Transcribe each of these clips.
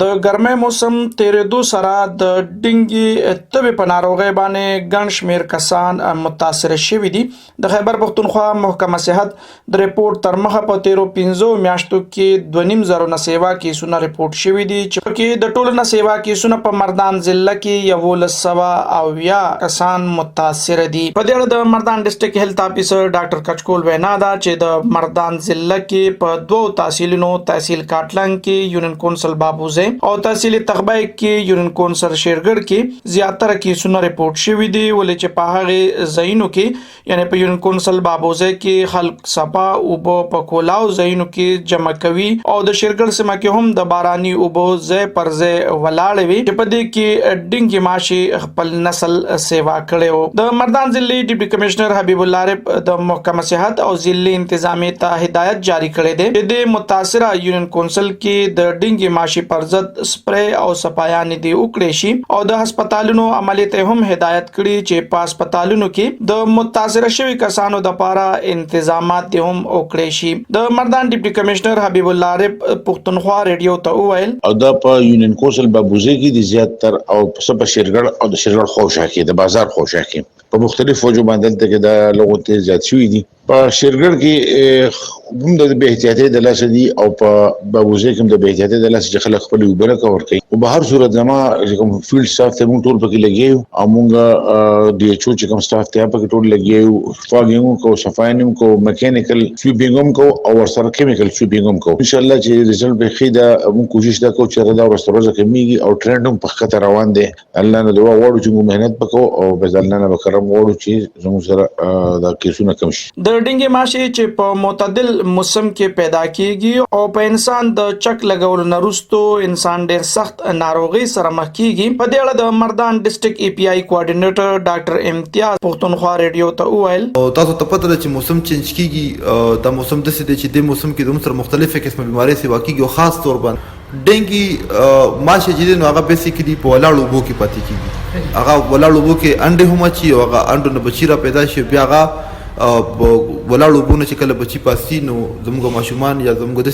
د ګرمۍ موسم تیریدو سره د ډینګي تبې په ناروغۍ باندې ګڼ شمېر کسان متاثر شوي دي. د خیبر پښتونخوا محکمه صحت د ریپورت تر مخه په تیرو 15 میاشتو کې 2.5 نه سیوا کیسونه ریپورت شوي دي چې پکې د ټولو نه سیوا کیسونه په مردان ضلع کې 1190 کسان متاثر دي. په دې اړه د مردان ډسټرکټ هیلث افیسر ډاکټر کچکول وینا ده چې د مردان ضلع کې په 2 تحصیلونو تحصیل کاټلنګ کې یونین کونسل بابوزه او تحصیل تغبای کې یونین کونسل شیرګړ کې زیاتره کیسونه ریپورت شوي دي ولې چې په هغه ځایونو کې یعنی په یونین کونسل بابوزه کې خلک صفا او په کولاو ځایونو کې جمع کوي او د شیرګړ سیمه کې هم د باراني اوبو ځای پر ځای ولاړ وي چې په دې کې ډینګي ماشي خپل نسل سیوا کړو. د مردان ضلع ډیپټي کمشنر حبیب الله عارف د محکمه صحت او ضلع انتظامیه ته هدایت جاری کړې ده چې د متاثره یونین کونسل کې د ډینګي ماشي پر سپری او صفایان دي وکړي شي او د هسپتالونو عملیات هم هدایت کړي چې په هسپتالونو کې د متاثر شوی کسانو د لپاره انتظامات هم وکړي شي. د مردان ډیپټي کمشنر حبیب الله عارف پښتونخوا ریډیو ته وویل او دا په یونین کونسل بابوزه کې د زیاتر او په شیرګړ او د شیرګړ خوشا کې د بازار خوشا کې په مختلفو فوجو باندې ته کې د لغوت زیات شوی دي. په شیرګړ کې هم د به احتیاطي د لاس دي او په بابوزه کې د به احتیاطي د لاس چې خلک خپل وبره کور کوي او په هر صورت زما کوم فیلډ سټاف ته موږ ټول پکې لګیو او موږ د ایچ او چې کوم سټاف ته پکې ټول لګیو فاګینګ کو صفاینم کو میکانیکل سویپینګم کو او ورسره کیمیکل سویپینګم کو ان شاء الله چې رزلټ به خیدا موږ کوشش دا کوو چې دا ورسره کمیږي او ټرند هم په خطر روان دي. الله نه دعا غواړو چې موږ مهنت وکړو او به الله نه وکړم غواړو چې زموږ سره دا کیسونه کم شي. د ډینګي ماشي چې په معتدل موسم کې پیدا کیږي او په انسان د چک لګول نه وروسته انسان ډیر سخت ناروغي سره مخ کیږي. په دې اړه د مردان ډسټرکټ ای پی آی کوارډینیټر ډاکټر امتیاز پښتونخوا ریډیو ته وویل تاسو ته پته ده چې موسم چینج کیږي دا موسم د سې چې د موسم کې د سره مختلفه قسمه بیماری سي واقعي او خاص طور باندې ډینګي ماشه چې نو هغه بیسیکلی په ولاړو بو کې پاتې کیږي. هغه ولاړو بو کې انډه هم چی او هغه انډو نه بچی را پیدا شي بیا هغه ولاړو بونه چې کله بچی پاسي نو زموږ ماشومان یا زموږ د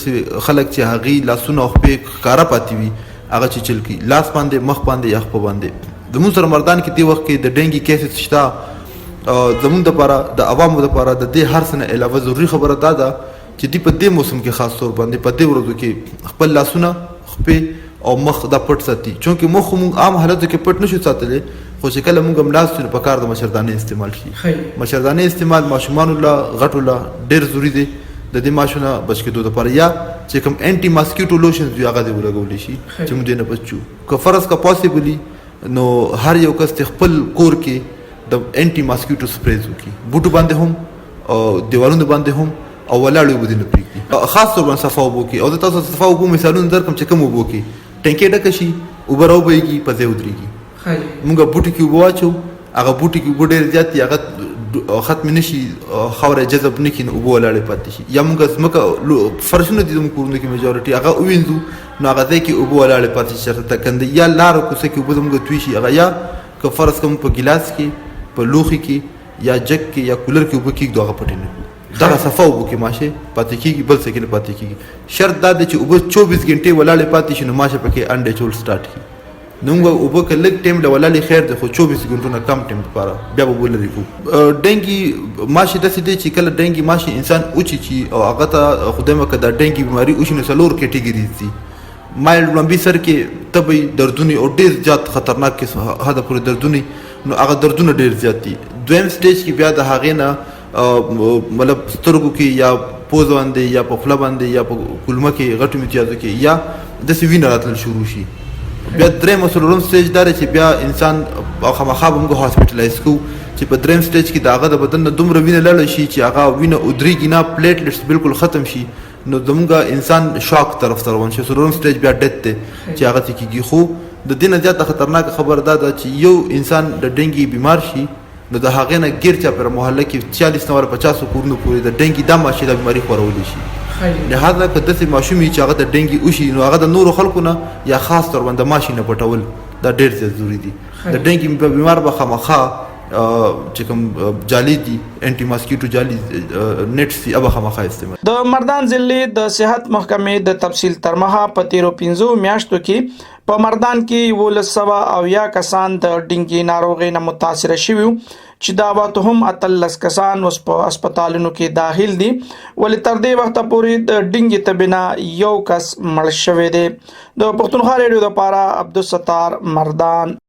خلک چې هغه لاسونه خپې کارا پاتې وي هغه چې چل کی لاس باندې مخ باندې یا خپ باندې د موږ مردان کې دی وخت کې د ډینګي کیسز شته زموږ د لپاره د عوامو د لپاره د دې هر سنه علاوه ضروری خبره ده چې دی په دې موسم کې خاص طور باندې په دې ورځو کې خپل لاسونه خپې او مخ د پټ ساتي چونکه مخ موږ عام حالاتو کې پټ نشو ساتلې خو چې کله موږ ملاستو په کار د مشردانه استعمال شي مشردانه استعمال ماشومان الله غټ الله ډیر ضروری دي د دې ماشونه بچ کېدو لپاره یا چې کوم انټي ماسکیټو لوشنز دی هغه دی ولګول شي چې موږ نه بچو که فرض کا پاسبلی نو هر یو کس خپل کور کې د انټي ماسکیټو سپریز وکي بوټو باندې هم او دیوالونو باندې هم او ولاړو بدینه پریږدي خاص طور باندې صفا وبو کې او د تاسو صفا وبو مثالونه درکم چې کوم وبو کې ټینکې ډکه شي وبراو بهږي په ځای ودرېږي موږ بوټي کې وبو واچو هغه بوټي کې وبو ډېر زیات هغه ختم نشي خاوره جذب نکړي نو وبو ولاړې پاتې شي یا موږ ځمکه فرشونه دي زموږ کورونو کې میجورټي هغه ووینځو نو هغه ځای کې وبو ولاړې پاتې شي چېرته ټکنده یا لاره کوڅه کې وبو زموږ توی شي هغه یا که فرض کوم په ګیلاس کې په لوښي کې یا جګ کې یا کولر کې وبو کېږدو هغه پټې نه دغه صفا وبو کې ماشه پاتې کېږي بل څه کې نه پاتې کېږي. شرط دا دی چې وبو 24 غنټې ولاړې پاتې شي نو ماشه پکې انډې چول سٹارټ کړي نو موږ وبو کې لږ ټایم د ولاړې خیر دی خو 24 غنټو نه کم ټایم لپاره بیا وبو لري کو. ډینګي ماشه د سې دی چې کله ډینګي ماشه انسان اوچي چی او هغه ته خدای مکه د ډینګي بیماری اوشي نو څلور کټګریز دي. مایلډ لمبي سر کې طبي دردونه او ډیر زیات خطرناک کې هدا پورې دردونه نو هغه دردونه ډیر زیات دي. دویم سټیج کې بیا د هغې نه مطلب سترګو کې یا پوز باندې یا په خوله باندې یا په کولمه کې غټو امتیازو کې یا داسې وینه راتلل شروع شي. بیا درېیم او څلورم سټیج دا دی چې بیا انسان خامخا به موږ هاسپټلایز کوو چې په درېیم سټیج کې د هغه د بدن نه دومره وینه لاړه شي چې هغه وینه ودرېږي نه پلیټلیټس بالکل ختم شي نو زموږ انسان شاک طرف ته روان شي. څلورم سټیج بیا ډیت دی چې هغه ته کېږي. خو د دې نه زیاته خطرناکه خبره دا ده چې یو انسان د ډینګي بیمار شي نو د هغې نه ګیر چا پر محله کې 40 نه 50 کورونو پورې د ډینګي دا ماشي د بیماري خورولی شي. لهدا که داسې ماشوم چې هغه د ډینګي وشي نو هغه د نورو خلکو نه یا خاص طور باندې ماشي نه پټول دا ډېر زیات ضروري دي. د ډینګي بیمار به خامخا چې کوم جالي دي انټي ماسکیټو جالي نټس دي هغه خامخا استعمال. د مردان ضلع د صحت محکمې د تفصیل تر مخه په 13 میاشتو کې په مردان کې 1200 کسان د ډینګي ناروغۍ نه متاثر شوي چې دا وخت هم 13 کسان اوس په هسپتالونو کې داخل دي ولې تر دې وخت پورې د ډینګي تبنا یو کس مړ شوی دی. د پښتونخوا ریډیو لپاره عبدالستار مردان.